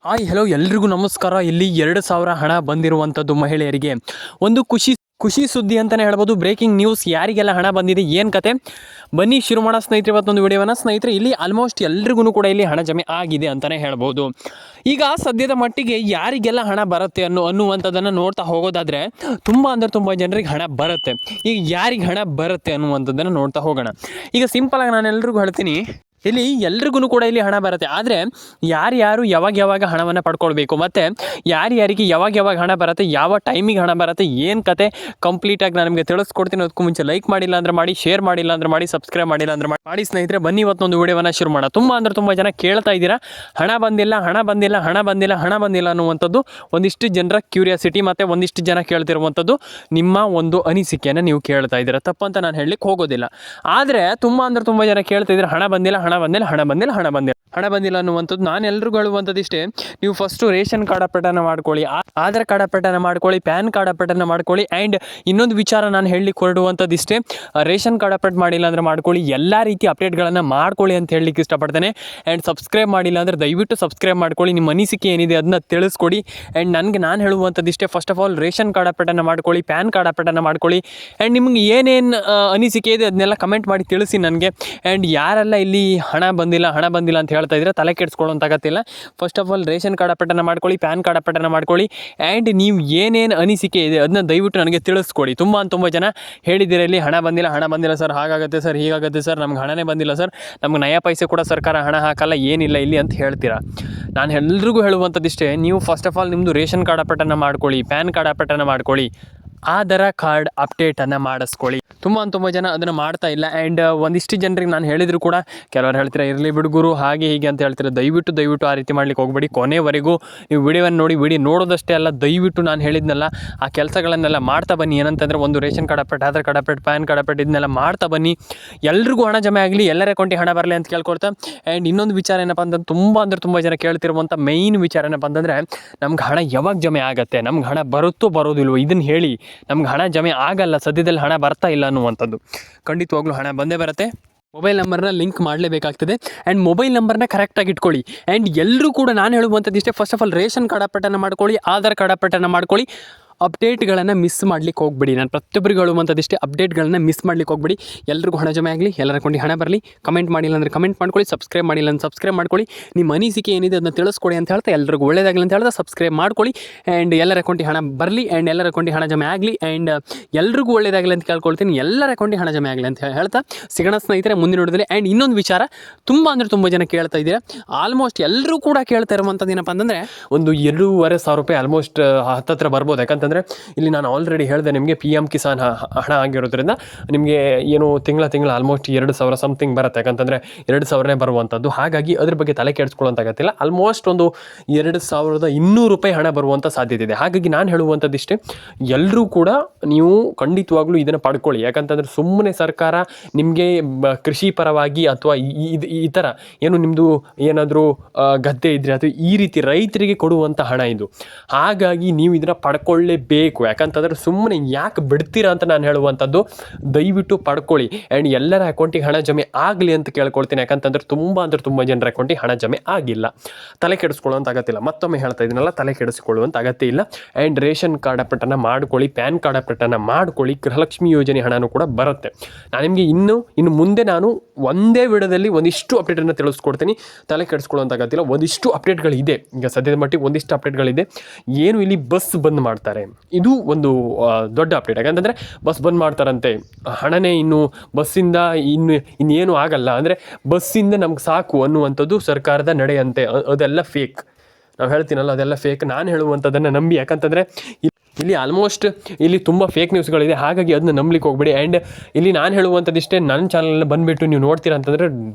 Hi hello ಎಲ್ರಿಗೂ ನಮಸ್ಕಾರ. ಇಲ್ಲಿ 2,000 ಹಣ ಬಂದಿರುವಂಥದ್ದು ಮಹಿಳೆಯರಿಗೆ ಒಂದು ಖುಷಿ ಸುದ್ದಿ ಅಂತಲೇ ಹೇಳ್ಬೋದು. Breaking news. ಯಾರಿಗೆಲ್ಲ ಹಣ ಬಂದಿದೆ, ಏನು ಕತೆ, ಬನ್ನಿ ಶುರು ಮಾಡೋ ಸ್ನೇಹಿತರೆ ಇವತ್ತೊಂದು ವಿಡಿಯೋವನ್ನು. ಸ್ನೇಹಿತರೆ, ಇಲ್ಲಿ ಆಲ್ಮೋಸ್ಟ್ ಎಲ್ರಿಗೂ ಕೂಡ ಇಲ್ಲಿ ಹಣ ಜಮೆ ಆಗಿದೆ ಅಂತಲೇ ಹೇಳ್ಬೋದು. ಈಗ ಸದ್ಯದ ಮಟ್ಟಿಗೆ ಯಾರಿಗೆಲ್ಲ ಹಣ ಬರುತ್ತೆ ಅನ್ನುವಂಥದ್ದನ್ನು ನೋಡ್ತಾ ಹೋಗೋದಾದರೆ ತುಂಬ ಜನರಿಗೆ ಹಣ ಬರುತ್ತೆ. ಈಗ ಯಾರಿಗೆ ಹಣ ಬರುತ್ತೆ ಅನ್ನುವಂಥದ್ದನ್ನು ನೋಡ್ತಾ ಹೋಗೋಣ. ಈಗ ಸಿಂಪಲಾಗಿ ನಾನು ಎಲ್ರಿಗೂ ಹೇಳ್ತೀನಿ, ಇಲ್ಲಿ ಎಲ್ರಿಗೂ ಕೂಡ ಇಲ್ಲಿ ಹಣ ಬರುತ್ತೆ. ಆದರೆ ಯಾರು ಯಾವಾಗ ಹಣವನ್ನು ಪಡ್ಕೊಳ್ಬೇಕು, ಮತ್ತು ಯಾರಿಗೆ ಯಾವಾಗ ಹಣ ಬರುತ್ತೆ, ಯಾವ ಟೈಮಿಗೆ ಹಣ ಬರುತ್ತೆ, ಏನು ಕತೆ ಕಂಪ್ಲೀಟಾಗಿ ನಾನು ನಿಮಗೆ ತಿಳಿಸ್ಕೊಡ್ತೀನಿ. ಅದಕ್ಕೂ ಮುಂಚೆ ಲೈಕ್ ಮಾಡಿಲ್ಲ ಅಂದರೆ ಮಾಡಿ, ಶೇರ್ ಮಾಡಿಲ್ಲ ಅಂದರೆ ಮಾಡಿ, ಸಬ್ಸ್ಕ್ರೈಬ್ ಮಾಡಿಲ್ಲ ಅಂದರೆ ಮಾಡಿ ಸ್ನೇಹಿತರೆ. ಬನ್ನಿ ಇವತ್ತೊಂದು ವಿಡಿಯೋವನ್ನು ಶುರು ಮಾಡೋಣ. ತುಂಬ ಜನ ಕೇಳ್ತಾ ಇದ್ದೀರಾ, ಹಣ ಬಂದಿಲ್ಲ ಅನ್ನುವಂಥದ್ದು ಒಂದಿಷ್ಟು ಜನರ ಕ್ಯೂರಿಯಾಸಿಟಿ, ಮತ್ತು ಒಂದಿಷ್ಟು ಜನ ಕೇಳ್ತಿರುವಂಥದ್ದು ನಿಮ್ಮ ಒಂದು ಅನಿಸಿಕೆಯನ್ನು ನೀವು ಕೇಳ್ತಾ ಇದ್ದೀರಾ. ತಪ್ಪಂತ ನಾನು ಹೇಳಲಿಕ್ಕೆ ಹೋಗೋದಿಲ್ಲ. ಆದರೆ ತುಂಬ ಜನ ಕೇಳ್ತಾ ಇದ್ದೀರಾ, ಹಣ ಬಂದಿಲ್ಲ ಅನ್ನುವಂಥದ್ದು. ನಾನು ಎಲ್ರಿಗೂ ಹೇಳುವಂಥದ್ದು ಇಷ್ಟೇ, ನೀವು ಫಸ್ಟು ರೇಷನ್ ಕಾರ್ಡ್ ಅಪ್ಡೇಟನ್ನು ಮಾಡ್ಕೊಳ್ಳಿ, ಆಧಾರ್ ಕಾರ್ಡ್ ಅಪ್ಡೇಟನ್ನು ಮಾಡ್ಕೊಳ್ಳಿ, ಪ್ಯಾನ್ ಕಾರ್ಡ್ ಅಪ್ಡೇಟನ್ನು ಮಾಡ್ಕೊಳ್ಳಿ. ಆ್ಯಂಡ್ ಇನ್ನೊಂದು ವಿಚಾರ ನಾನು ಹೇಳಲಿಕ್ಕೆ ಹೊರಡುವಂಥದ್ದು ಇಷ್ಟೇ, ರೇಷನ್ ಕಾರ್ಡ್ ಅಪ್ಡೇಟ್ ಮಾಡಿಲ್ಲ ಅಂದರೆ ಮಾಡ್ಕೊಳ್ಳಿ, ಎಲ್ಲ ರೀತಿ ಅಪ್ಡೇಟ್ಗಳನ್ನು ಮಾಡ್ಕೊಳ್ಳಿ ಅಂತ ಹೇಳಲಿಕ್ಕೆ ಇಷ್ಟಪಡ್ತೇನೆ. ಆ್ಯಂಡ್ ಸಬ್ಸ್ಕ್ರೈಬ್ ಮಾಡಿಲ್ಲ ಅಂದರೆ ದಯವಿಟ್ಟು ಸಬ್ಸ್ಕ್ರೈಬ್ ಮಾಡ್ಕೊಳ್ಳಿ, ನಿಮ್ಮ ಅನಿಸಿಕೆ ಏನಿದೆ ಅದನ್ನ ತಿಳಿಸ್ಕೊಡಿ. ಆ್ಯಂಡ್ ನಾನು ಹೇಳುವಂಥದ್ದು ಇಷ್ಟೇ, first of all ration card ಅಪ್ಡೇಟನ್ನು ಮಾಡ್ಕೊಳ್ಳಿ, ಪ್ಯಾನ್ ಕಾರ್ಡ್ ಅಪ್ಡೇಟನ್ನು ಮಾಡ್ಕೊಳ್ಳಿ. ಆ್ಯಂಡ್ ನಿಮ್ಗೆ ಏನೇನು ಅನಿಸಿಕೆ ಇದೆ ಅದನ್ನೆಲ್ಲ ಕಮೆಂಟ್ ಮಾಡಿ ತಿಳಿಸಿ ನನಗೆ. ಆ್ಯಂಡ್ ಯಾರೆಲ್ಲ ಇಲ್ಲಿ ಹಣ ಬಂದಿಲ್ಲ ಅಂತ ಹೇಳ್ತಾ ಇದ್ರೆ ತಲೆ ಕೆಡಿಸ್ಕೊಳ್ಳೋಂತ ಅಗತ್ಯ. First of all ration card ಅಪ್ಡೇಟನ್ನು ಮಾಡ್ಕೊಳ್ಳಿ, ಪ್ಯಾನ್ ಕಾರ್ಡ್ ಅಪ್ಡೇಟನ್ನು ಮಾಡ್ಕೊಳ್ಳಿ. ಆ್ಯಂಡ್ ನೀವು ಏನೇನು ಅನಿಸಿಕೆ ಇದೆ ಅದನ್ನ ದಯವಿಟ್ಟು ನನಗೆ ತಿಳಿಸ್ಕೊಡಿ. ತುಂಬ ಜನ ಹೇಳಿದ್ದೀರ, ಇಲ್ಲಿ ಹಣ ಬಂದಿಲ್ಲ ಸರ್, ಹಾಗಾಗುತ್ತೆ ಸರ್, ಹೀಗಾಗುತ್ತೆ ಸರ್, ನಮ್ಗೆ ಹಣನೇ ಬಂದಿಲ್ಲ ಸರ್, ನಮ್ಗೆ ನಯ ಪೈಸೆ ಕೂಡ ಸರ್ಕಾರ ಹಣ ಹಾಕಲ್ಲ, ಏನಿಲ್ಲ ಇಲ್ಲಿ ಅಂತ ಹೇಳ್ತೀರಾ. ನಾನು ಎಲ್ರಿಗೂ ಹೇಳುವಂಥದ್ದು ಇಷ್ಟೇ, ನೀವು ಫಸ್ಟ್ ಆಫ್ ಆಲ್ ನಿಮ್ಮದು ರೇಷನ್ ಕಾರ್ಡ್ ಅಪ್ಡೇಟನ್ನು ಮಾಡ್ಕೊಳ್ಳಿ, ಪ್ಯಾನ್ ಕಾರ್ಡ್ ಅಪ್ಡೇಟನ್ನು ಮಾಡ್ಕೊಳ್ಳಿ, ಆಧಾರ್ ಕಾರ್ಡ್ ಅಪ್ಡೇಟನ್ನು ಮಾಡಿಸ್ಕೊಳ್ಳಿ. ತುಂಬ ಜನ ಅದನ್ನು ಮಾಡ್ತಾ ಇಲ್ಲ. ಆ್ಯಂಡ್ ಒಂದಿಷ್ಟು ಜನರಿಗೆ ನಾನು ಹೇಳಿದ್ರು ಕೂಡ ಕೆಲವರು ಹೇಳ್ತೀರಾ, ಇರಲಿ ಬಿಡುಗರು ಹಾಗೆ ಹೀಗೆ ಅಂತ ಹೇಳ್ತೀರಾ. ದಯವಿಟ್ಟು ಆ ರೀತಿ ಮಾಡ್ಲಿಕ್ಕೆ ಹೋಗಬೇಡಿ. ಕೊನೆವರೆಗೂ ನೀವು ವಿಡಿಯೋವನ್ನು ನೋಡಿ, ವಿಡಿಯೋ ನೋಡೋದಷ್ಟೇ ಅಲ್ಲ, ದಯವಿಟ್ಟು ನಾನು ಹೇಳಿದ್ನಲ್ಲ ಆ ಕೆಲಸಗಳನ್ನೆಲ್ಲ ಮಾಡ್ತಾ ಬನ್ನಿ. ಏನಂತಂದರೆ ಒಂದು ration card update, Aadhaar card update, PAN card update, ಇದನ್ನೆಲ್ಲ ಮಾಡ್ತಾ ಬನ್ನಿ. ಎಲ್ರಿಗೂ ಹಣ ಜಮೆ ಆಗಲಿ, ಎಲ್ಲರ ಅಕೌಂಟಿಗೆ ಹಣ ಬರಲಿ ಅಂತ ಕೇಳ್ಕೊಳ್ತಾ. ಆ್ಯಂಡ್ ಇನ್ನೊಂದು ವಿಚಾರ ಏನಪ್ಪ ಅಂತಂದ್ರೆ, ತುಂಬ ಜನ ಕೇಳ್ತಿರುವಂಥ ಮೈನ್ ವಿಚಾರ ಏನಪ್ಪ ಅಂತಂದರೆ, ನಮ್ಗೆ ಹಣ ಯಾವಾಗ ಜಮೆ ಆಗುತ್ತೆ, ನಮ್ಗೆ ಹಣ ಬರೋದಿಲ್ವೋ ಇದನ್ನು ಹೇಳಿ. ನಮ್ಗೆ ಹಣ ಜಮೆ ಆಗಲ್ಲ, ಸದ್ಯದಲ್ಲಿ ಹಣ ಬರ್ತಾ ಇಲ್ಲ ಅನ್ನುವಂಥದ್ದು. ಖಂಡಿತವಾಗ್ಲೂ ಹಣ ಬಂದೇ ಬರುತ್ತೆ. ಮೊಬೈಲ್ ನಂಬರ್ನ ಲಿಂಕ್ ಮಾಡಲೇಬೇಕಾಗ್ತದೆ. ಆ್ಯಂಡ್ ಮೊಬೈಲ್ ನಂಬರ್ನ ಕರೆಕ್ಟಾಗಿ ಇಟ್ಕೊಳ್ಳಿ. ಆ್ಯಂಡ್ ಎಲ್ಲರೂ ಕೂಡ ನಾನು ಹೇಳುವಂಥದ್ದು ಇಷ್ಟೇ, first of all ration card ಅಪ್ಡೇಟನ್ನು ಮಾಡ್ಕೊಳ್ಳಿ, ಆಧಾರ್ ಕಾರ್ಡ್ ಅಪ್ಡೇಟನ್ನು ಮಾಡ್ಕೊಳ್ಳಿ. ಅಪ್ಡೇಟ್ಗಳನ್ನು ಮಿಸ್ ಮಾಡ್ಲಿಕ್ಕೆ ಹೋಗ್ಬೇಡಿ. ನಾನು ಪ್ರತಿಯೊಬ್ಬರಿಗೆ ಹೇಳುವಂಥದ್ದಿಷ್ಟೇ, ಅಪ್ಡೇಟ್ಗಳನ್ನು ಮಿಸ್ ಮಾಡ್ಲಿಕ್ಕೆ ಹೋಗ್ಬೇಡಿ. ಎಲ್ರಿಗೂ ಹಣ ಜಮೆ ಆಗಲಿ, ಎಲ್ಲರ ಅಕೌಂಟಿಗೆ ಹಣ ಬರಲಿ. ಕಮೆಂಟ್ ಮಾಡಿಲ್ಲ ಅಂದರೆ ಕಮೆಂಟ್ ಮಾಡ್ಕೊಳ್ಳಿ, ಸಬ್ಸ್ಕ್ರೈಬ್ ಮಾಡಿಲ್ಲ ಅಂದರೆ ಸಬ್ಸ್ಕ್ರೈಬ್ ಮಾಡ್ಕೊಳ್ಳಿ. ನಿಮ್ಮ ಅನಿಸಿಕೆ ಏನಿದೆ ಅದನ್ನು ತಿಳಿಸ್ಕೊಡಿ ಅಂತ ಹೇಳ್ತಾ, ಎಲ್ರಿಗೂ ಒಳ್ಳೆಯದಾಗಲಿ ಅಂತ ಹೇಳ್ತಾ ಸಬ್ಸ್ಕ್ರೈಬ್ ಮಾಡ್ಕೊಳ್ಳಿ. ಆ್ಯಂಡ್ ಎಲ್ಲರ ಅಕೌಂಟಿಗೆ ಹಣ ಬರಲಿ, ಆ್ಯಂಡ್ ಎಲ್ಲರ ಅಕೌಂಟಿಗೆ ಹಣ ಜಮೆ ಆಗಲಿ. ಆ್ಯಂಡ್ ಎಲ್ರಿಗೂ ಒಳ್ಳೆಯದಾಗಲಿ ಅಂತ ಕೇಳ್ಕೊಳ್ತೀನಿ, ಎಲ್ಲರ ಅಕೌಂಟಿಗೆ ಹಣ ಜಮೆ ಆಗಲಿ ಅಂತ ಹೇಳ್ತಾ ಸಿಗೋಣ ಸ್ನೇಹಿತರೆ ಮುಂದಿನ ನೋಡಿದ್ರೆ. ಆ್ಯಂಡ್ ಇನ್ನೊಂದು ವಿಚಾರ, ತುಂಬ ಜನ ಕೇಳ್ತಾ ಇದ್ದೀರಾ, ಆಲ್ಮೋಸ್ಟ್ ಎಲ್ಲರೂ ಕೂಡ ಕೇಳ್ತಾ ಇರುವಂಥದ್ದು ಏನಪ್ಪ ಅಂತಂದರೆ, ಒಂದು 2,500 ರೂಪಾಯಿ ಆಲ್ಮೋಸ್ಟ್ ಹತ್ತತ್ರ ಬರ್ಬೋದು. ಯಾಕಂತಂದರೆ ಇಲ್ಲಿ ನಾನು ಆಲ್ರೆಡಿ ಹೇಳಿದೆ ನಿಮಗೆ, PM ಕಿಸಾನ್ ಹಣ ಆಗಿರೋದ್ರಿಂದ ನಿಮಗೆ ಏನು ತಿಂಗಳ ಆಲ್ಮೋಸ್ಟ್ 2,000 ಸಮಥಿಂಗ್ ಬರುತ್ತೆ. ಯಾಕಂತಂದರೆ 2,000ನೇ ಬರುವಂಥದ್ದು. ಹಾಗಾಗಿ ಅದ್ರ ಬಗ್ಗೆ ತಲೆ ಕೆಡಿಸ್ಕೊಳ್ಳೋಂತಾಗತ್ತಿಲ್ಲ. ಆಲ್ಮೋಸ್ಟ್ ಒಂದು 2,200 ರೂಪಾಯಿ ಹಣ ಬರುವಂಥ ಸಾಧ್ಯತೆ ಇದೆ. ಹಾಗಾಗಿ ನಾನು ಹೇಳುವಂಥದ್ದು ಇಷ್ಟೇ, ಎಲ್ಲರೂ ಕೂಡ ನೀವು ಖಂಡಿತವಾಗ್ಲೂ ಇದನ್ನು ಪಡ್ಕೊಳ್ಳಿ. ಯಾಕಂತಂದರೆ ಸುಮ್ಮನೆ ಸರ್ಕಾರ ನಿಮಗೆ ಕೃಷಿ ಪರವಾಗಿ ಅಥವಾ ಈ ಥರ ಏನು ನಿಮ್ಮದು ಏನಾದರೂ ಗದ್ದೆ ಇದ್ದರೆ ಅದು ಈ ರೀತಿ ರೈತರಿಗೆ ಕೊಡುವಂಥ ಹಣ ಇದು. ಹಾಗಾಗಿ ನೀವು ಇದನ್ನು ಪಡ್ಕೊಳ್ಳೇಬೇಕು. ಯಾಕಂತಂದರೆ ಸುಮ್ಮನೆ ಯಾಕೆ ಬಿಡ್ತೀರಾ ಅಂತ ನಾನು ಹೇಳುವಂಥದ್ದು, ದಯವಿಟ್ಟು ಪಡ್ಕೊಳ್ಳಿ. ಆ್ಯಂಡ್ ಎಲ್ಲರ ಅಕೌಂಟಿಗೆ ಹಣ ಜಮೆ ಆಗಲಿ ಅಂತ ಕೇಳ್ಕೊಳ್ತೀನಿ. ಯಾಕಂತಂದರೆ ತುಂಬ ಜನರ ಅಕೌಂಟಿಗೆ ಹಣ ಜಮೆ ಆಗಿಲ್ಲ. ತಲೆ ಕೆಡಿಸ್ಕೊಳ್ಳುವಂಥ ಅಗತ್ಯ ಇಲ್ಲ. ಮತ್ತೊಮ್ಮೆ ಹೇಳ್ತಾ ಇದ್ದೀನಲ್ಲ, ತಲೆ ಕೆಡಿಸ್ಕೊಳ್ಳುವಂಥ ಅಗತ್ಯ ಇಲ್ಲ. ಆ್ಯಂಡ್ ರೇಷನ್ ಕಾರ್ಡ್ ಅಪ್ಡೇಟನ್ನು ಮಾಡ್ಕೊಳ್ಳಿ, ಪ್ಯಾನ್ ಕಾರ್ಡ್ ಅಪ್ಡೇಟನ್ನು ಮಾಡ್ಕೊಳ್ಳಿ. ಗೃಹಲಕ್ಷ್ಮಿ ಯೋಜನೆ ಹಣನೂ ಕೂಡ ಬರುತ್ತೆ. ನಾನು ನಿಮಗೆ ಇನ್ನು ಮುಂದೆ ನಾನು ಒಂದೇ ವಿಡಿಯೋದಲ್ಲಿ ಒಂದಿಷ್ಟು ಅಪ್ಡೇಟನ್ನು ತಿಳಿಸ್ಕೊಡ್ತೀನಿ. ತಲೆ ಕೆಡಿಸ್ಕೊಳ್ಳುವಂಥ ಅಗತ್ಯ ಇಲ್ಲ. ಒಂದಿಷ್ಟು ಅಪ್ಡೇಟ್ಗಳಿದೆ. ಈಗ ಸದ್ಯದ ಮಟ್ಟಿಗೆ ಒಂದಿಷ್ಟು ಅಪ್ಡೇಟ್ಗಳಿದೆ. ಏನು ಇಲ್ಲಿ ಬಸ್ ಬಂದ್ ಮಾಡ್ತಾರೆ, ಇದು ಒಂದು ದೊಡ್ಡ ಅಪ್ಡೇಟ್. ಯಾಕಂತಂದರೆ ಬಸ್ ಬಂದ್ ಮಾಡ್ತಾರಂತೆ, ಹಣನೇ ಇನ್ನು ಬಸ್ಸಿಂದ ಇನ್ನೇನು ಆಗಲ್ಲ, ಅಂದರೆ ಬಸ್ಸಿಂದ ನಮ್ಗೆ ಸಾಕು ಅನ್ನುವಂಥದ್ದು ಸರ್ಕಾರದ ನಡೆಯಂತೆ. ಅದೆಲ್ಲ ಫೇಕ್. ನಾವು ಹೇಳ್ತೀನಲ್ಲ, ಅದೆಲ್ಲ ಫೇಕ್. ನಾನು ಹೇಳುವಂಥದ್ದನ್ನು ನಂಬಿ. ಯಾಕಂತಂದರೆ ಇಲ್ಲಿ ಆಲ್ಮೋಸ್ಟ್ ಇಲ್ಲಿ ತುಂಬ ಫೇಕ್ ನ್ಯೂಸ್ಗಳಿದೆ. ಹಾಗಾಗಿ ಅದನ್ನ ನಂಬಲಿಕ್ಕೆ ಹೋಗ್ಬೇಡಿ. ಆ್ಯಂಡ್ ಇಲ್ಲಿ ನಾನು ಹೇಳುವಂಥದ್ದಿಷ್ಟೇ, ನನ್ನ ಚಾನಲಲ್ಲಿ ಬಂದುಬಿಟ್ಟು ನೀವು ನೋಡ್ತೀರಾ ಅಂತಂದರೆ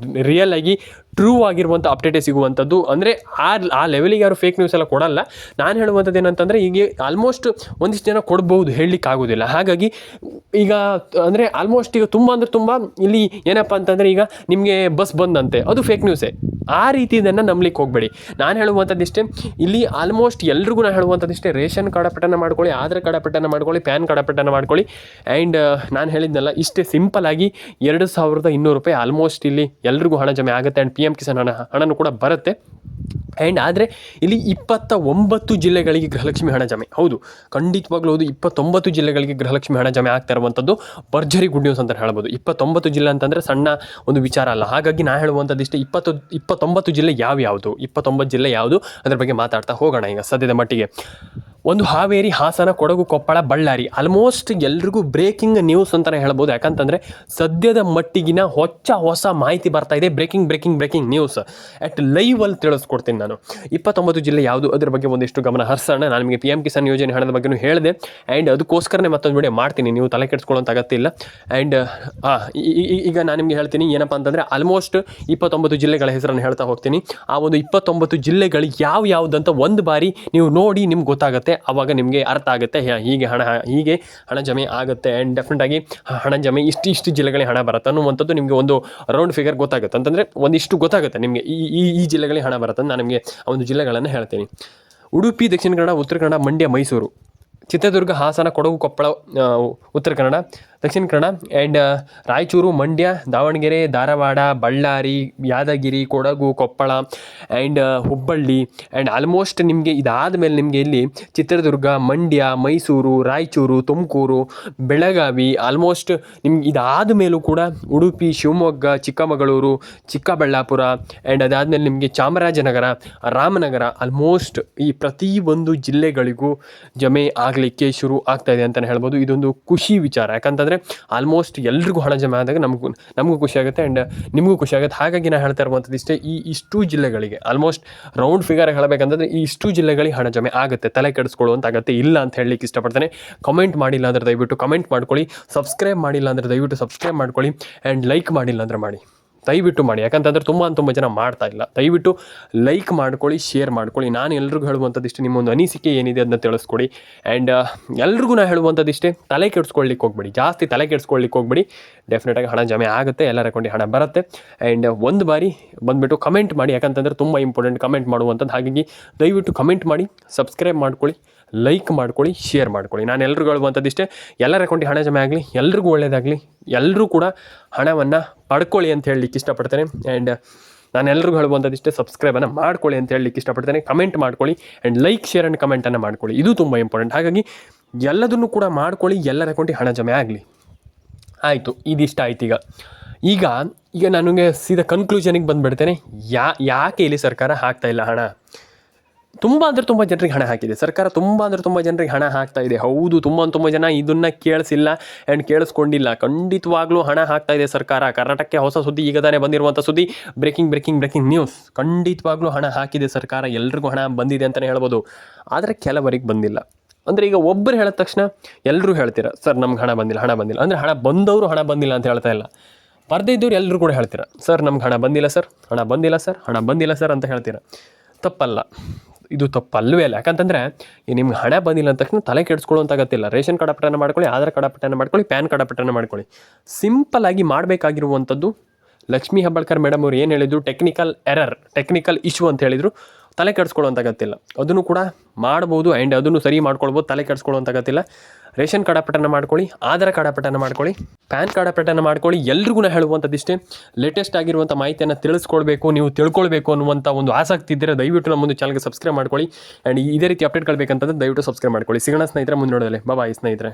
ರಿಯಲ್ ಆಗಿ ಟ್ರೂ ಆಗಿರುವಂಥ ಅಪ್ಡೇಟೇ ಸಿಗುವಂಥದ್ದು. ಅಂದರೆ ಆ ಲೆವೆಲಿಗೆ ಯಾರು ಫೇಕ್ ನ್ಯೂಸ್ ಎಲ್ಲ ಕೊಡಲ್ಲ. ನಾನು ಹೇಳುವಂಥದ್ದು ಏನಂತಂದರೆ, ಈಗ ಆಲ್ಮೋಸ್ಟ್ ಒಂದಿಷ್ಟು ಜನ ಕೊಡ್ಬೋದು, ಹೇಳಲಿಕ್ಕೆ ಆಗೋದಿಲ್ಲ. ಹಾಗಾಗಿ ಈಗ ಅಂದರೆ ಆಲ್ಮೋಸ್ಟ್ ಈಗ ತುಂಬ ಇಲ್ಲಿ ಏನಪ್ಪ ಅಂತಂದರೆ, ಈಗ ನಿಮಗೆ ಬಸ್ ಬಂದಂತೆ, ಅದು ಫೇಕ್ ನ್ಯೂಸೇ. ಆ ರೀತಿ ಇದನ್ನು ನಂಬಲಿಕ್ಕೆ ಹೋಗಬೇಡಿ. ನಾನು ಹೇಳುವಂಥದ್ದಿಷ್ಟೇ, ಇಲ್ಲಿ ಆಲ್ಮೋಸ್ಟ್ ಎಲ್ರಿಗೂ ನಾನು ಹೇಳುವಂಥದ್ದಿಷ್ಟೇ, ರೇಷನ್ ಕಾರ್ಡ್ ಅಪ್ಡೇಟನ್ನು ಮಾಡ್ಕೊಳ್ಳಿ, ಆಧಾರ್ ಕಾರ್ಡ್ ಅಪ್ಡೇಟನ್ನು ಮಾಡ್ಕೊಳ್ಳಿ, ಪ್ಯಾನ್ ಕಾರ್ಡ್ ಅಪ್ಡೇಟನ್ನು ಮಾಡ್ಕೊಳ್ಳಿ. ಆ್ಯಂಡ್ ನಾನು ಹೇಳಿದ್ನಲ್ಲ, ಇಷ್ಟೇ ಸಿಂಪಲ್ಲಾಗಿ 2,200 ರೂಪಾಯಿ ಆಲ್ಮೋಸ್ಟ್ ಇಲ್ಲಿ ಎಲ್ರಿಗೂ ಹಣ ಜಮೆ ಆಗುತ್ತೆ. ಆ್ಯಂಡ್ PM ಕಿಸಾನ್ ಹಣನೂ ಕೂಡ ಬರುತ್ತೆ. ಆ್ಯಂಡ್ ಆದರೆ ಇಲ್ಲಿ 29 ಜಿಲ್ಲೆಗಳಿಗೆ ಗೃಹಲಕ್ಷ್ಮಿ ಹಣ ಜಮೆ. ಹೌದು, ಖಂಡಿತವಾಗ್ಲೂ ಹೌದು, 29 ಜಿಲ್ಲೆಗಳಿಗೆ ಗೃಹಲಕ್ಷ್ಮಿ ಹಣ ಜಮೆ ಆಗ್ತಾ ಇರುವಂಥದ್ದು ಭರ್ಜರಿ ಗುಡ್ ನ್ಯೂಸ್ ಅಂತ ಹೇಳ್ಬೋದು. 29 ಜಿಲ್ಲೆ ಅಂತಂದರೆ ಸಣ್ಣ ಒಂದು ವಿಚಾರ ಅಲ್ಲ. ಹಾಗಾಗಿ ನಾ ಹೇಳುವಂಥದ್ದು ಇಷ್ಟೇ, 29 ಜಿಲ್ಲೆ ಯಾವುದು, 29 ಜಿಲ್ಲೆ ಯಾವುದು ಅದ್ರ ಬಗ್ಗೆ ಮಾತಾಡ್ತಾ ಹೋಗೋಣ. ಈಗ ಸದ್ಯದ ಮಟ್ಟಿಗೆ ಒಂದು ಹಾವೇರಿ, ಹಾಸನ, ಕೊಡಗು, ಕೊಪ್ಪಳ, ಬಳ್ಳಾರಿ ಆಲ್ಮೋಸ್ಟ್ ಎಲ್ರಿಗೂ ಬ್ರೇಕಿಂಗ್ ನ್ಯೂಸ್ ಅಂತಲೇ ಹೇಳ್ಬೋದು. ಯಾಕಂತಂದರೆ ಸದ್ಯದ ಮಟ್ಟಿಗಿನ ಹೊಸ ಮಾಹಿತಿ ಬರ್ತಾ ಇದೆ. ಬ್ರೇಕಿಂಗ್ ನ್ಯೂಸ್ ಅಟ್ ಲೈವಲ್ಲಿ ತಿಳಿಸ್ಕೊಡ್ತೀನಿ ನಾನು. 29 ಜಿಲ್ಲೆ ಯಾವುದು ಅದ್ರ ಬಗ್ಗೆ ಒಂದಿಷ್ಟು ಗಮನ ಹರಿಸೋಣ. ನಾನು ನಿಮಗೆ PM ಕಿಸಾನ್ ಯೋಜನೆ ಹಣದ ಬಗ್ಗೆಯೂ ಹೇಳಿದೆ, ಆ್ಯಂಡ್ ಅದಕ್ಕೋಸ್ಕರನೇ ಮತ್ತೊಂದು ವಿಡಿಯೋ ಮಾಡ್ತೀನಿ, ನೀವು ತಲೆ ಕೆಡಿಸ್ಕೊಳ್ಳೋಂಥ ಅಗತ್ಯ ಇಲ್ಲ. ಆ್ಯಂಡ್ ಈಗ ನಾನು ನಿಮಗೆ ಹೇಳ್ತೀನಿ ಏನಪ್ಪ ಅಂತಂದರೆ ಆಲ್ಮೋಸ್ಟ್ 29 ಜಿಲ್ಲೆಗಳ ಹೆಸರನ್ನು ಹೇಳ್ತಾ ಹೋಗ್ತೀನಿ. ಆ ಒಂದು 29 ಜಿಲ್ಲೆಗಳು ಯಾವುದಂತ ಒಂದು ಬಾರಿ ನೀವು ನೋಡಿ ನಿಮ್ಗೆ ಗೊತ್ತಾಗುತ್ತೆ. ಆವಾಗ ನಿಮಗೆ ಅರ್ಥ ಆಗುತ್ತೆ, ಹೀಗೆ ಹಣ ಜಮೆ ಆಗುತ್ತೆ. ಆ್ಯಂಡ್ ಡೆಫಿನೆಟಾಗಿ ಹಣ ಜಮೆ ಇಷ್ಟು ಜಿಲ್ಲೆಗಳಿಗೆ ಹಣ ಬರುತ್ತೆ ಅನ್ನುವಂಥದ್ದು ನಿಮಗೆ ಒಂದು ರೌಂಡ್ ಫಿಗರ್ ಗೊತ್ತಾಗುತ್ತೆ. ಅಂತಂದರೆ ಒಂದಿಷ್ಟು ಗೊತ್ತಾಗುತ್ತೆ ನಿಮಗೆ ಈ ಜಿಲ್ಲೆಗಳಿಗೆ ಹಣ ಬರುತ್ತೆ. ನಾನು ನಿಮಗೆ ಆ ಒಂದು ಜಿಲ್ಲೆಗಳನ್ನು ಹೇಳ್ತೀನಿ. Udupi, Dakshina Kannada, Uttara Kannada, Mandya, Mysuru, Chitradurga, Hassan, Kodagu, Koppal, Uttara Kannada, Dakshina Kannada, and Raichur, Mandya, Davanagere, Dharwad, Ballari, Yadgir, Kodagu, Koppal, and Hubballi. And almost ನಿಮಗೆ ಇದಾದ ಮೇಲೆ ನಿಮಗೆ ಇಲ್ಲಿ ಚಿತ್ರದುರ್ಗ, ಮಂಡ್ಯ, ಮೈಸೂರು, ರಾಯಚೂರು, ತುಮಕೂರು, ಬೆಳಗಾವಿ, ಆಲ್ಮೋಸ್ಟ್ ನಿಮ್ಗೆ ಇದಾದ ಮೇಲೂ ಕೂಡ ಉಡುಪಿ, ಶಿವಮೊಗ್ಗ, ಚಿಕ್ಕಮಗಳೂರು, ಚಿಕ್ಕಬಳ್ಳಾಪುರ, ಆ್ಯಂಡ್ ಅದಾದಮೇಲೆ ನಿಮಗೆ ಚಾಮರಾಜನಗರ, ರಾಮನಗರ, ಆಲ್ಮೋಸ್ಟ್ ಈ ಪ್ರತಿಯೊಂದು ಜಿಲ್ಲೆಗಳಿಗೂ ಜಮೆ ಆಗಲಿಕ್ಕೆ ಶುರು ಆಗ್ತಾಯಿದೆ ಅಂತಲೇ ಹೇಳ್ಬೋದು. ಇದೊಂದು ಖುಷಿ ವಿಚಾರ. ಯಾಕಂತಂದರೆ ಆಲ್ಮೋಸ್ಟ್ ಎಲ್ರಿಗೂ ಹಣ ಜಮೆ ಆದಾಗ ನಮಗೂ ಖುಷಿ ಆಗುತ್ತೆ, ಆ್ಯಂಡ್ ನಿಮಗೂ ಖುಷಿ ಆಗುತ್ತೆ. ಹಾಗಾಗಿ ನಾನು ಹೇಳ್ತಾ ಇರುವಂಥದ್ದು ಇಷ್ಟೇ, ಇಷ್ಟು ಜಿಲ್ಲೆಗಳಿಗೆ ಆಲ್ಮೋಸ್ಟ್ ರೌಂಡ್ ಫಿಗರ್ ಹೇಳಬೇಕಂತಂದರೆ ಇಷ್ಟು ಜಿಲ್ಲೆಗಳಿಗೆ ಹಣ ಜಮೆ ಆಗುತ್ತೆ. ತಲೆ ಕೆಡಿಸ್ಕೊಳ್ಳುವಂಥ ಅಗತ್ಯ ಇಲ್ಲ ಅಂತ ಹೇಳಲಿಕ್ಕೆ ಇಷ್ಟಪಡ್ತೇನೆ. ಕಮೆಂಟ್ ಮಾಡಿಲ್ಲ ಅಂದರೆ ದಯವಿಟ್ಟು ಕಮೆಂಟ್ ಮಾಡ್ಕೊಳ್ಳಿ, ಸಬ್ಸ್ಕ್ರೈಬ್ ಮಾಡಿಲ್ಲ ಅಂದರೆ ದಯವಿಟ್ಟು ಸಬ್ಸ್ಕ್ರೈಬ್ ಮಾಡ್ಕೊಳ್ಳಿ, ಆ್ಯಂಡ್ ಲೈಕ್ ಮಾಡಿಲ್ಲ ಅಂದರೆ ಮಾಡಿ, ದಯವಿಟ್ಟು ಮಾಡಿ. ಯಾಕಂತಂದರೆ ತುಂಬ ಜನ ಮಾಡ್ತಾ ಇಲ್ಲ. ದಯವಿಟ್ಟು ಲೈಕ್ ಮಾಡ್ಕೊಳ್ಳಿ, ಶೇರ್ ಮಾಡ್ಕೊಳ್ಳಿ. ನಾನು ಎಲ್ರಿಗೂ ಹೇಳುವಂಥದ್ದಿಷ್ಟೇ, ನಿಮ್ಮೊಂದು ಅನಿಸಿಕೆ ಏನಿದೆ ಅದನ್ನ ತಿಳಿಸ್ಕೊಡಿ. ಆ್ಯಂಡ್ ಎಲ್ರಿಗೂ ನಾನು ಹೇಳುವಂಥದ್ದಿಷ್ಟೇ, ತಲೆ ಕೆಡಿಸ್ಕೊಳ್ಳಿಕ್ಕೆ ಹೋಗ್ಬೇಡಿ, ಜಾಸ್ತಿ ತಲೆ ಕೆಡಿಸ್ಕೊಳ್ಳಿಕ್ಕೆ ಹೋಗ್ಬೇಡಿ. ಡೆಫಿನೆಟಾಗಿ ಹಣ ಜಮೆ ಆಗುತ್ತೆ, ಎಲ್ಲರ ಅಕೌಂಟಿಗೆ ಹಣ ಬರುತ್ತೆ. ಆ್ಯಂಡ್ ಒಂದು ಬಾರಿ ಬಂದುಬಿಟ್ಟು ಕಮೆಂಟ್ ಮಾಡಿ, ಯಾಕಂತಂದರೆ ತುಂಬ ಇಂಪಾರ್ಟೆಂಟ್ ಕಮೆಂಟ್ ಮಾಡುವಂಥದ್ದು. ಹಾಗಾಗಿ ದಯವಿಟ್ಟು ಕಮೆಂಟ್ ಮಾಡಿ, ಸಬ್ಸ್ಕ್ರೈಬ್ ಮಾಡ್ಕೊಳ್ಳಿ, ಲೈಕ್ ಮಾಡ್ಕೊಳ್ಳಿ, ಶೇರ್ ಮಾಡ್ಕೊಳ್ಳಿ. ನಾನು ಎಲ್ರಿಗೂ ಹೇಳುವಂಥದ್ದಿಷ್ಟೇ, ಎಲ್ಲರ ಅಕೌಂಟಿಗೆ ಹಣ ಜಮೆ ಆಗಲಿ, ಎಲ್ರಿಗೂ ಒಳ್ಳೆಯದಾಗಲಿ, ಎಲ್ಲರೂ ಕೂಡ ಹಣವನ್ನು ಪಡ್ಕೊಳ್ಳಿ ಅಂತ ಹೇಳಲಿಕ್ಕೆ ಇಷ್ಟಪಡ್ತೇನೆ. ಆ್ಯಂಡ್ ನಾನು ಎಲ್ರಿಗೂ ಹೇಳುವಂಥದ್ದಿಷ್ಟೇ, ಸಬ್ಸ್ಕ್ರೈಬನ್ನು ಮಾಡ್ಕೊಳ್ಳಿ ಅಂತ ಹೇಳಲಿಕ್ಕೆ ಇಷ್ಟಪಡ್ತೇನೆ. ಕಮೆಂಟ್ ಮಾಡ್ಕೊಳ್ಳಿ, ಆ್ಯಂಡ್ ಲೈಕ್, ಶೇರ್ ಆ್ಯಂಡ್ ಕಮೆಂಟನ್ನು ಮಾಡ್ಕೊಳ್ಳಿ, ಇದು ತುಂಬ ಇಂಪಾರ್ಟೆಂಟ್. ಹಾಗಾಗಿ ಎಲ್ಲದನ್ನು ಕೂಡ ಮಾಡ್ಕೊಳ್ಳಿ, ಎಲ್ಲರ ಅಕೌಂಟಿಗೆ ಹಣ ಜಮೆ ಆಗಲಿ. ಆಯಿತು, ಇದಿಷ್ಟ ಆಯ್ತು. ಈಗ ನನಗೆ ಸೀದಾ ಕನ್ಕ್ಲೂಷನಿಗೆ ಬಂದುಬಿಡ್ತೇನೆ. ಯಾಕೆ ಇಲ್ಲಿ ಸರ್ಕಾರ ಹಾಕ್ತಾಯಿಲ್ಲ ಹಣ? ತುಂಬ ಜನರಿಗೆ ಹಣ ಹಾಕಿದೆ ಸರ್ಕಾರ, ತುಂಬ ಜನರಿಗೆ ಹಣ ಹಾಕ್ತಾ ಇದೆ. ಹೌದು, ತುಂಬ ಜನ ಇದನ್ನು ಕೇಳಿಸಿಲ್ಲ ಆ್ಯಂಡ್ ಕೇಳಿಸ್ಕೊಂಡಿಲ್ಲ. ಖಂಡಿತವಾಗ್ಲೂ ಹಣ ಹಾಕ್ತಾ ಇದೆ ಸರ್ಕಾರ. ಕರ್ನಾಟಕಕ್ಕೆ ಹೊಸ ಸುದ್ದಿ, ಈಗ ತಾನೇ ಬಂದಿರುವಂಥ ಸುದ್ದಿ, ಬ್ರೇಕಿಂಗ್ ನ್ಯೂಸ್. ಖಂಡಿತವಾಗ್ಲೂ ಹಣ ಹಾಕಿದೆ ಸರ್ಕಾರ, ಎಲ್ರಿಗೂ ಹಣ ಬಂದಿದೆ ಅಂತಲೇ ಹೇಳ್ಬೋದು. ಆದರೆ ಕೆಲವರಿಗೆ ಬಂದಿಲ್ಲ. ಅಂದರೆ ಈಗ ಒಬ್ಬರು ಹೇಳಿದ ತಕ್ಷಣ ಎಲ್ಲರೂ ಹೇಳ್ತೀರ, ಸರ್ ನಮ್ಗೆ ಹಣ ಬಂದಿಲ್ಲ. ಅಂದರೆ ಹಣ ಬಂದವರು ಹಣ ಬಂದಿಲ್ಲ ಅಂತ ಹೇಳ್ತಾ ಇಲ್ಲ, ಬರದೇ ಇದ್ದವ್ರು ಎಲ್ಲರೂ ಕೂಡ ಹೇಳ್ತೀರ, ಸರ್ ನಮ್ಗೆ ಹಣ ಬಂದಿಲ್ಲ ಸರ್ ಅಂತ ಹೇಳ್ತೀರ. ತಪ್ಪಲ್ಲ, ಇದು ತಪ್ಪಲ್ಲವೇ ಅಲ್ಲ. ಯಾಕಂತಂದರೆ ನಿಮ್ಗೆ ಹಣ ಬಂದಿಲ್ಲ ಅಂದ ತಕ್ಷಣ ತಲೆ ಕೆಡಿಸ್ಕೊಳ್ಳುವಂಥ ಅಗತ್ಯ. ರೇಷನ್ ಕಾರ್ಡ್ ಅಪ್ಡೇಟ್ ಮಾಡ್ಕೊಳ್ಳಿ, ಆಧಾರ್ ಕಾರ್ಡ್ ಅಪ್ಡೇಟ್ ಮಾಡ್ಕೊಳ್ಳಿ, ಪ್ಯಾನ್ ಕಾರ್ಡ್ ಅಪ್ಡೇಟ್ ಮಾಡ್ಕೊಳ್ಳಿ. ಸಿಂಪಲ್ ಆಗಿ ಮಾಡಬೇಕಾಗಿರುವಂಥದ್ದು, ಲಕ್ಷ್ಮೀ ಹೆಬ್ಬಾಳ್ಕರ್ ಮೇಡಮ್ ಅವರು ಏನು ಹೇಳಿದರು, ಟೆಕ್ನಿಕಲ್ ಇಶ್ಯೂ ಅಂತ ಹೇಳಿದರು. ತಲೆ ಕೆಡಿಸ್ಕೊಳ್ಳುವಂಥ ಅಗತ್ಯ. ಅದನ್ನು ಕೂಡ ಮಾಡ್ಬೋದು, ಆ್ಯಂಡ್ ಅದನ್ನು ಸರಿ ಮಾಡ್ಕೊಳ್ಬೋದು, ತಲೆ ಕೆಡಿಸ್ಕೊಳ್ಳುವಂಥ ಅಗತ್ಯ. ರೇಷನ್ ಕಾರ್ಡ್ ಅಪ್ಡೇಟ್ ಮಾಡ್ಕೊಳ್ಳಿ, ಆಧಾರ್ ಕಾರ್ಡ್ ಅಪ್ಡೇಟ್ ಮಾಡ್ಕೊಳ್ಳಿ, ಪ್ಯಾನ್ ಕಾರ್ಡ್ ಅಪ್ಡೇಟ್ ಮಾಡ್ಕೊಳ್ಳಿ. ಎಲ್ರಿಗೂ ಹೇಳುವಂಥದ್ದಿಷ್ಟೇ, ಲೇಟೆಸ್ಟ್ ಆಗಿರುವಂಥ ಮಾಹಿತಿಯನ್ನು ನೀವು ತಿಳ್ಕೊಳ್ಬೇಕು ಅನ್ನುವಂಥ ಒಂದು ಆಸಕ್ತಿ ಇದ್ದರೆ ದಯವಿಟ್ಟು ನಮ್ಮ ಒಂದು ಚಾನಲ್ಗೆ ಸಬ್ಸ್ಕ್ರೈಬ್ ಮಾಡ್ಕೊಳ್ಳಿ. ಆ್ಯಂಡ್ ಇದೇ ರೀತಿ ಅಪ್ಡೇಟ್ಗಳು ಬೇಕಂತಂದ್ರೆ ದಯವಿಟ್ಟು ಸಬ್ಸ್ಕ್ರೈಬ್ ಮಾಡ್ಕೊಳ್ಳಿ. ಸಿಗೋಣ ಸ್ನೇಹಿತರೆ ಮುಂದೆ ನೋಡೋದಲ್ಲೇ. ಬಾಯ್ ಸ್ನೇಹಿತರೆ.